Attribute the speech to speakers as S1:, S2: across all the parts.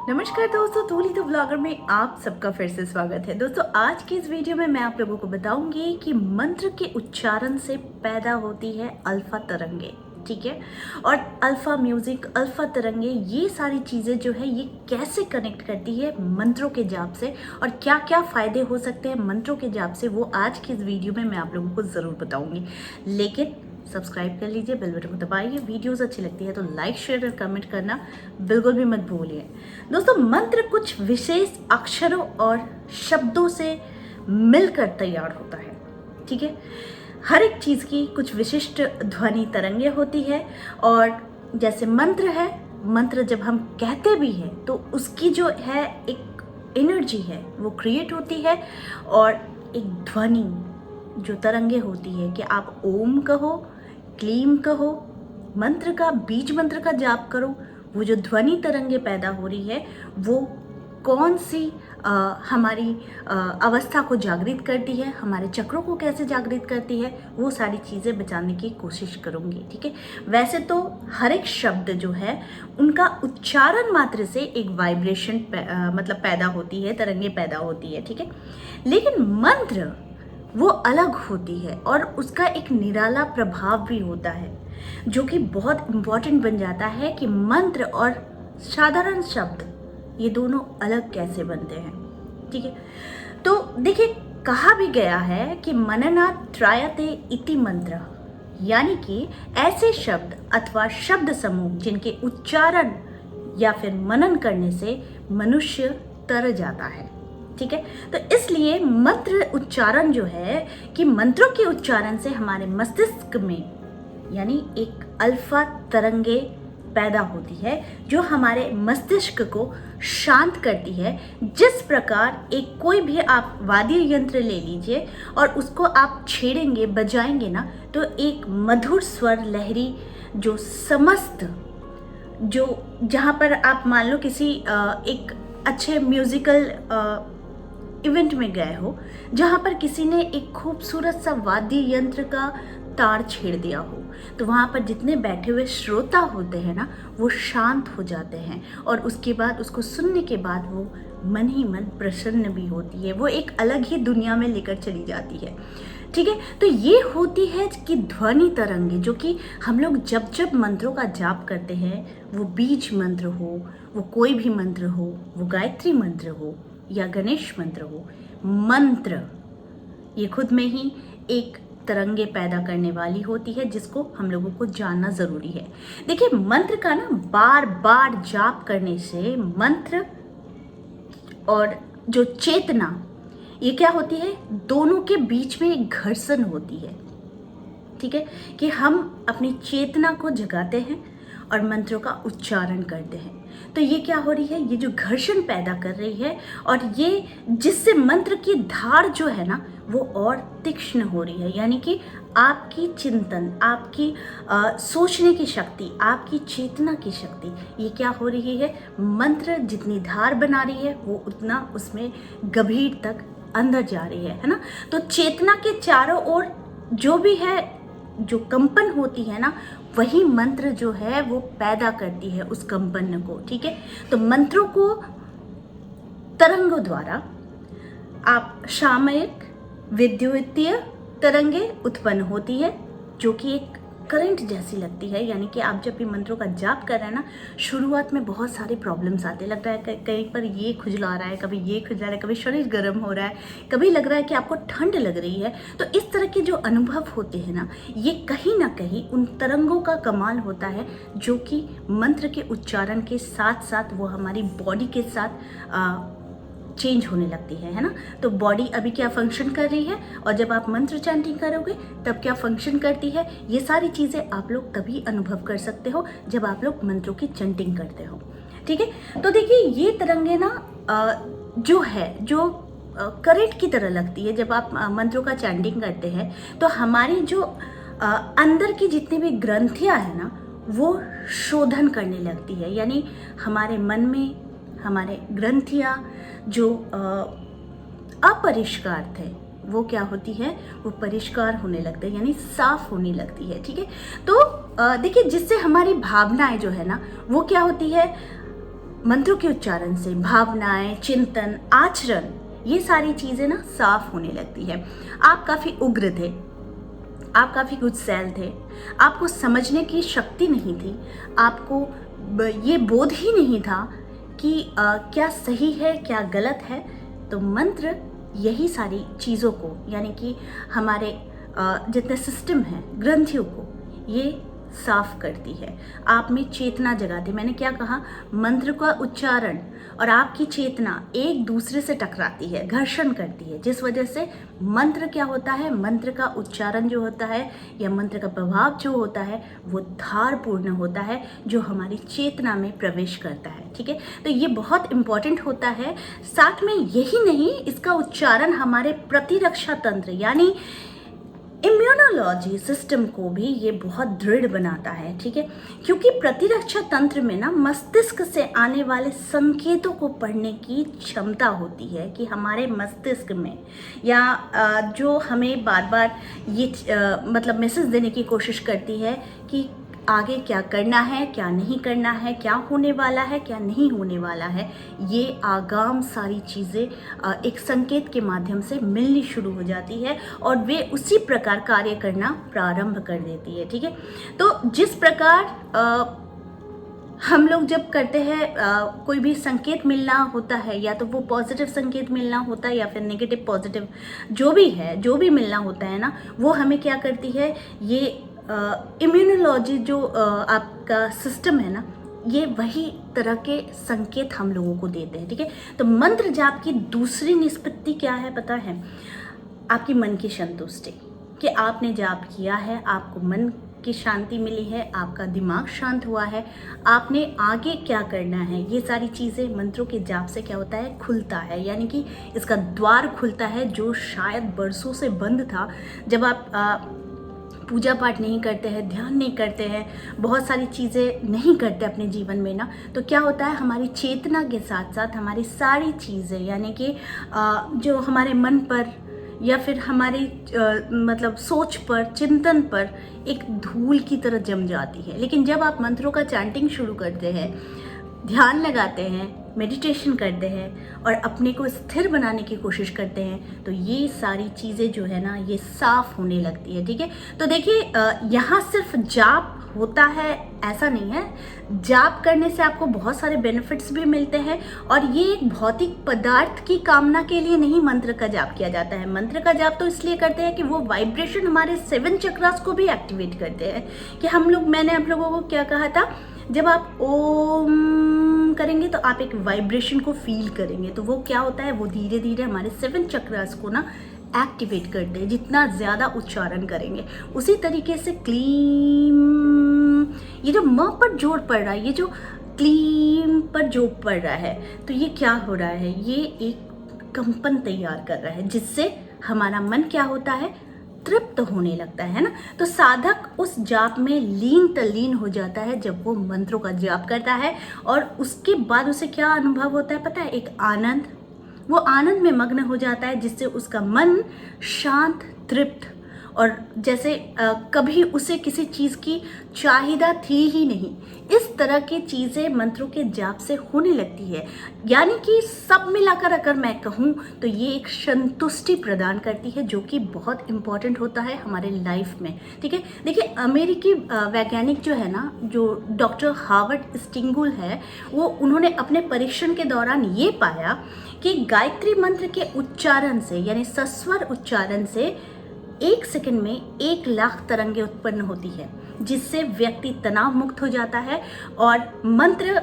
S1: नमस्कार दोस्तों, तूली तो ब्लॉगर में आप सबका फिर से स्वागत है। दोस्तों, आज की इस वीडियो में मैं आप लोगों को बताऊंगी कि मंत्र के उच्चारण से पैदा होती है अल्फा तरंगे, ठीक है। और अल्फा म्यूजिक, अल्फा तरंगे, ये सारी चीज़ें जो है ये कैसे कनेक्ट करती है मंत्रों के जाप से और क्या क्या फ़ायदे हो सकते हैं मंत्रों के जाप से, वो आज की इस वीडियो में मैं आप लोगों को ज़रूर बताऊँगी। लेकिन सब्सक्राइब कर लीजिए, बेल बटन को दबाइए। वीडियोस अच्छी लगती है तो लाइक शेयर और कमेंट करना बिल्कुल भी मत भूलिए। दोस्तों, मंत्र कुछ विशेष अक्षरों और शब्दों से मिलकर तैयार होता है, ठीक है। हर एक चीज़ की कुछ विशिष्ट ध्वनि तरंगे होती है और जैसे मंत्र है, मंत्र जब हम कहते भी हैं तो उसकी जो है एक एनर्जी है वो क्रिएट होती है और एक ध्वनि जो तरंगे होती है कि आप ओम कहो, क्लीम कहो, मंत्र का बीज मंत्र का जाप करो, वो जो ध्वनि तरंगे पैदा हो रही है वो कौन सी हमारी अवस्था को जागृत करती है, हमारे चक्रों को कैसे जागृत करती है, वो सारी चीज़ें बचाने की कोशिश करूँगी, ठीक है। वैसे तो हर एक शब्द जो है उनका उच्चारण मात्र से एक वाइब्रेशन मतलब पैदा होती है, तरंगे पैदा होती है, ठीक है। लेकिन मंत्र वो अलग होती है और उसका एक निराला प्रभाव भी होता है जो कि बहुत इम्पॉर्टेंट बन जाता है कि मंत्र और साधारण शब्द ये दोनों अलग कैसे बनते हैं, ठीक है। तो देखिए, कहा भी गया है कि मननात् त्रायते इति मंत्र, यानी कि ऐसे शब्द अथवा शब्द समूह जिनके उच्चारण या फिर मनन करने से मनुष्य तर जाता है, ठीक है। तो इसलिए मंत्र उच्चारण जो है कि मंत्रों के उच्चारण से हमारे मस्तिष्क में यानी एक अल्फा तरंगे पैदा होती है जो हमारे मस्तिष्क को शांत करती है। जिस प्रकार एक कोई भी आप वाद्य यंत्र ले लीजिए और उसको आप छेड़ेंगे, बजाएंगे ना, तो एक मधुर स्वर लहरी जो समस्त जो जहाँ पर आप मान लो किसी एक अच्छे म्यूजिकल इवेंट में गए हो जहाँ पर किसी ने एक खूबसूरत सा वाद्य यंत्र का तार छेड़ दिया हो, तो वहाँ पर जितने बैठे हुए श्रोता होते हैं ना, वो शांत हो जाते हैं और उसके बाद उसको सुनने के बाद वो मन ही मन प्रसन्न भी होती है, वो एक अलग ही दुनिया में लेकर चली जाती है, ठीक है। तो ये होती है कि ध्वनि तरंगे जो कि हम लोग जब जब मंत्रों का जाप करते हैं, वो बीज मंत्र हो, वो कोई भी मंत्र हो, वो गायत्री मंत्र हो या गणेश मंत्र हो, मंत्र ये खुद में ही एक तरंगे पैदा करने वाली होती है जिसको हम लोगों को जानना ज़रूरी है। देखिए, मंत्र का ना बार बार जाप करने से मंत्र और जो चेतना ये क्या होती है, दोनों के बीच में एक घर्षण होती है, ठीक है, कि हम अपनी चेतना को जगाते हैं और मंत्रों का उच्चारण करते हैं। तो ये क्या हो रही है, ये जो घर्षण पैदा कर रही है और ये जिससे मंत्र की धार जो है ना वो और तीक्ष्ण हो रही है, यानी कि आपकी चिंतन, आपकी सोचने की शक्ति, आपकी चेतना की शक्ति, ये क्या हो रही है, मंत्र जितनी धार बना रही है वो उतना उसमें गभीर तक अंदर जा रही है ना। तो चेतना के चारों ओर जो भी है, जो कंपन होती है ना, वही मंत्र जो है वो पैदा करती है उस कंपन को, ठीक है। तो मंत्रों को तरंगों द्वारा आप सामयिक विद्युतीय तरंगे उत्पन्न होती है जो कि एक करंट जैसी लगती है, यानी कि आप जब भी मंत्रों का जाप कर रहे हैं ना, शुरुआत में बहुत सारे प्रॉब्लम्स आते, लगता है कहीं पर ये खुजला रहा है, कभी ये खुजला रहा है, कभी शरीर गर्म हो रहा है, कभी लग रहा है कि आपको ठंड लग रही है। तो इस तरह के जो अनुभव होते हैं ना, ये कहीं ना कहीं उन तरंगों का कमाल होता है जो कि मंत्र के उच्चारण के साथ साथ वो हमारी बॉडी के साथ चेंज होने लगती है ना। तो बॉडी अभी क्या फंक्शन कर रही है और जब आप मंत्र चैंटिंग करोगे तब क्या फंक्शन करती है, ये सारी चीज़ें आप लोग तभी अनुभव कर सकते हो जब आप लोग मंत्रों की चैंटिंग करते हो, ठीक है। तो देखिए, ये तरंगे ना जो है जो करंट की तरह लगती है जब आप मंत्रों का चैंटिंग करते हैं, तो हमारी जो अंदर की जितनी भी ग्रंथियाँ हैं ना वो शोधन करने लगती है, यानी हमारे मन में हमारे ग्रंथियाँ जो अपरिष्कार थे वो क्या होती है, वो परिष्कार होने लगते हैं, यानी साफ होने लगती है, ठीक है। तो देखिए, जिससे हमारी भावनाएं जो है ना वो क्या होती है, मंत्रों के उच्चारण से भावनाएं, चिंतन, आचरण, ये सारी चीज़ें ना साफ होने लगती है। आप काफ़ी उग्र थे, आप काफ़ी गुस्सैल थे, आपको समझने की शक्ति नहीं थी, आपको ये बोध ही नहीं था कि क्या सही है क्या गलत है। तो मंत्र यही सारी चीज़ों को, यानी कि हमारे जितने सिस्टम हैं, ग्रंथियों को ये साफ करती है, आप में चेतना जगाती। मैंने क्या कहा, मंत्र का उच्चारण और आपकी चेतना एक दूसरे से टकराती है, घर्षण करती है, जिस वजह से मंत्र क्या होता है, मंत्र का उच्चारण जो होता है या मंत्र का प्रभाव जो होता है वो धारपूर्ण होता है, जो हमारी चेतना में प्रवेश करता है। ठीक है, तो ये बहुत इंपॉर्टेंट होता है। साथ में यही नहीं, इसका उच्चारण हमारे प्रतिरक्षा तंत्र यानी इम्यूनोलॉजी सिस्टम को भी ये बहुत दृढ़ बनाता है। ठीक है, क्योंकि प्रतिरक्षा तंत्र में ना मस्तिष्क से आने वाले संकेतों को पढ़ने की क्षमता होती है कि हमारे मस्तिष्क में या जो हमें बार बार ये मतलब मैसेज देने की कोशिश करती है कि आगे क्या करना है, क्या नहीं करना है, क्या होने वाला है, क्या नहीं होने वाला है, ये आगाम सारी चीज़ें एक संकेत के माध्यम से मिलनी शुरू हो जाती है और वे उसी प्रकार कार्य करना प्रारंभ कर देती है। ठीक है, तो जिस प्रकार हम लोग जब करते हैं कोई भी संकेत मिलना होता है, या तो वो पॉजिटिव संकेत मिलना होता है या फिर नेगेटिव पॉजिटिव जो भी है, जो भी मिलना होता है ना, वो हमें क्या करती है, ये इम्यूनोलॉजी जो आपका सिस्टम है ना, ये वही तरह के संकेत हम लोगों को देते हैं। ठीक है, तो मंत्र जाप की दूसरी निष्पत्ति क्या है पता है, आपकी मन की संतुष्टि, कि आपने जाप किया है, आपको मन की शांति मिली है, आपका दिमाग शांत हुआ है, आपने आगे क्या करना है, ये सारी चीज़ें मंत्रों के जाप से क्या होता है, खुलता है। यानी कि इसका द्वार खुलता है जो शायद बरसों से बंद था। जब आप पूजा पाठ नहीं करते हैं, ध्यान नहीं करते हैं, बहुत सारी चीज़ें नहीं करते अपने जीवन में ना, तो क्या होता है, हमारी चेतना के साथ साथ हमारी सारी चीज़ें, यानी कि जो हमारे मन पर या फिर हमारी मतलब सोच पर, चिंतन पर एक धूल की तरह जम जाती है। लेकिन जब आप मंत्रों का चैंटिंग शुरू करते हैं, ध्यान लगाते हैं, मेडिटेशन करते हैं और अपने को स्थिर बनाने की कोशिश करते हैं, तो ये सारी चीज़ें जो है ना, ये साफ होने लगती है। ठीक है, तो देखिए यहाँ सिर्फ जाप होता है ऐसा नहीं है, जाप करने से आपको बहुत सारे बेनिफिट्स भी मिलते हैं। और ये एक भौतिक पदार्थ की कामना के लिए नहीं मंत्र का जाप किया जाता है। मंत्र का जाप तो इसलिए करते हैं कि वो वाइब्रेशन हमारे 7 चक्रास को भी एक्टिवेट करते हैं। कि हम लोग, मैंने आप लोगों को क्या कहा था, जब आप ओम करेंगे तो आप एक वाइब्रेशन को फील करेंगे, तो वो क्या होता है, वो धीरे धीरे हमारे 7 चक्रास को ना एक्टिवेट करते हैं। जितना ज़्यादा उच्चारण करेंगे, उसी तरीके से क्लीम, ये जो म पर जोर पड़ रहा है, ये जो क्लीम पर जोर पड़ रहा है, तो ये क्या हो रहा है, ये एक कंपन तैयार कर रहा है, जिससे हमारा मन क्या होता है, तृप्त होने लगता है ना। तो साधक उस जाप में लीन तल्लीन हो जाता है जब वो मंत्रों का जाप करता है, और उसके बाद उसे क्या अनुभव होता है पता है, एक आनंद, वो आनंद में मग्न हो जाता है, जिससे उसका मन शांत, तृप्त, और जैसे कभी उसे किसी चीज़ की चाहिदा थी ही नहीं, इस तरह की चीज़ें मंत्रों के जाप से होने लगती है। यानी कि सब मिलाकर अगर मैं कहूँ तो ये एक संतुष्टि प्रदान करती है, जो कि बहुत इम्पॉर्टेंट होता है हमारे लाइफ में। ठीक है, देखिए अमेरिकी वैज्ञानिक जो है ना, जो डॉक्टर हार्वर्ड स्टिंगुल है, वो उन्होंने अपने परीक्षण के दौरान ये पाया कि गायत्री मंत्र के उच्चारण से, यानी सस्वर उच्चारण से 1 सेकंड में 1 लाख तरंगें उत्पन्न होती है, जिससे व्यक्ति तनाव मुक्त हो जाता है। और मंत्र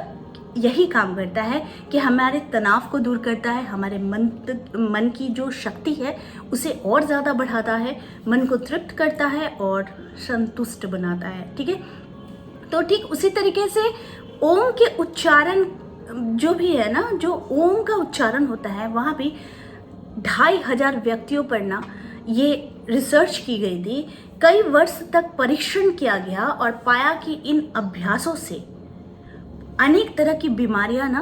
S1: यही काम करता है कि हमारे तनाव को दूर करता है, हमारे मन की जो शक्ति है उसे और ज़्यादा बढ़ाता है, मन को तृप्त करता है और संतुष्ट बनाता है। ठीक है, तो ठीक उसी तरीके से ओम के उच्चारण जो भी है ना, जो ओम का उच्चारण होता है, वहाँ भी 2500 व्यक्तियों पर ना ये रिसर्च की गई थी। कई वर्ष तक परीक्षण किया गया और पाया कि इन अभ्यासों से अनेक तरह की बीमारियां ना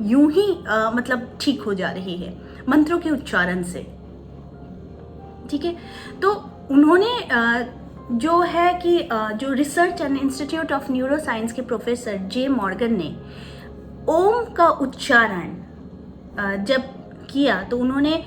S1: यूं ही मतलब ठीक हो जा रही है मंत्रों के उच्चारण से। ठीक है, तो उन्होंने जो है कि जो research and institute of neuroscience के प्रोफेसर जे मॉर्गन ने ओम का उच्चारण जब किया तो उन्होंने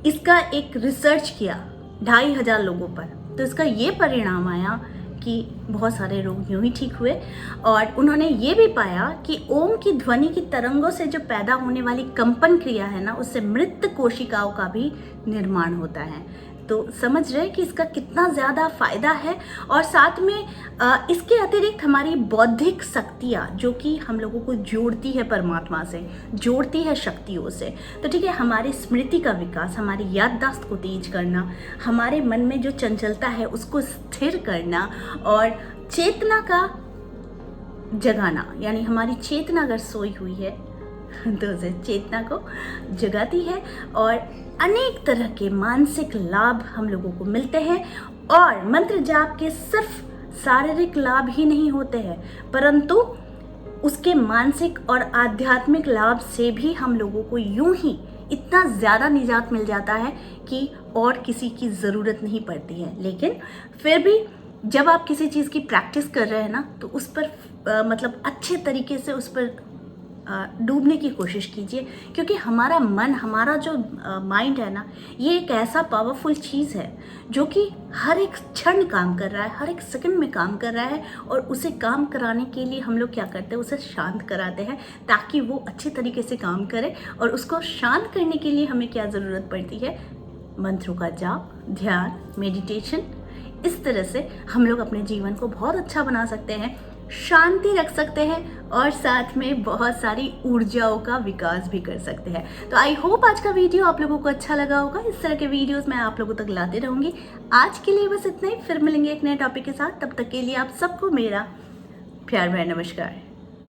S1: इसका एक रिसर्च किया 2500 लोगों पर, तो इसका ये परिणाम आया कि बहुत सारे रोग यूं ही ठीक हुए। और उन्होंने ये भी पाया कि ओम की ध्वनि की तरंगों से जो पैदा होने वाली कंपन क्रिया है ना, उससे मृत कोशिकाओं का भी निर्माण होता है। तो समझ रहे कि इसका कितना ज़्यादा फायदा है। और साथ में इसके अतिरिक्त हमारी बौद्धिक शक्तियाँ जो कि हम लोगों को जोड़ती है परमात्मा से, जोड़ती है शक्तियों से। तो ठीक है, हमारी स्मृति का विकास, हमारी याददाश्त को तेज करना, हमारे मन में जो चंचलता है उसको स्थिर करना और चेतना का जगाना, यानी हमारी चेतना अगर सोई हुई है तो उसे चेतना को जगाती है और अनेक तरह के मानसिक लाभ हम लोगों को मिलते हैं। और मंत्र जाप के सिर्फ शारीरिक लाभ ही नहीं होते हैं, परंतु उसके मानसिक और आध्यात्मिक लाभ से भी हम लोगों को यूं ही इतना ज़्यादा निजात मिल जाता है कि और किसी की ज़रूरत नहीं पड़ती है। लेकिन फिर भी जब आप किसी चीज़ की प्रैक्टिस कर रहे हैं ना, तो उस पर मतलब अच्छे तरीके से उस पर डूबने की कोशिश कीजिए, क्योंकि हमारा मन, हमारा जो माइंड है ना, ये एक ऐसा पावरफुल चीज़ है जो कि हर एक क्षण काम कर रहा है, हर एक सेकंड में काम कर रहा है। और उसे काम कराने के लिए हम लोग क्या करते हैं, उसे शांत कराते हैं ताकि वो अच्छे तरीके से काम करे। और उसको शांत करने के लिए हमें क्या ज़रूरत पड़ती है, मंत्रों का जाप, ध्यान, मेडिटेशन। इस तरह से हम लोग अपने जीवन को बहुत अच्छा बना सकते हैं, शांति रख सकते हैं और साथ में बहुत सारी ऊर्जाओं का विकास भी कर सकते हैं। तो आई होप आज का वीडियो आप लोगों को अच्छा लगा होगा। इस तरह के वीडियोस मैं आप लोगों तक लाते रहूँगी। आज के लिए बस इतना ही, फिर मिलेंगे एक नए टॉपिक के साथ। तब तक के लिए आप सबको मेरा प्यार भरा नमस्कार।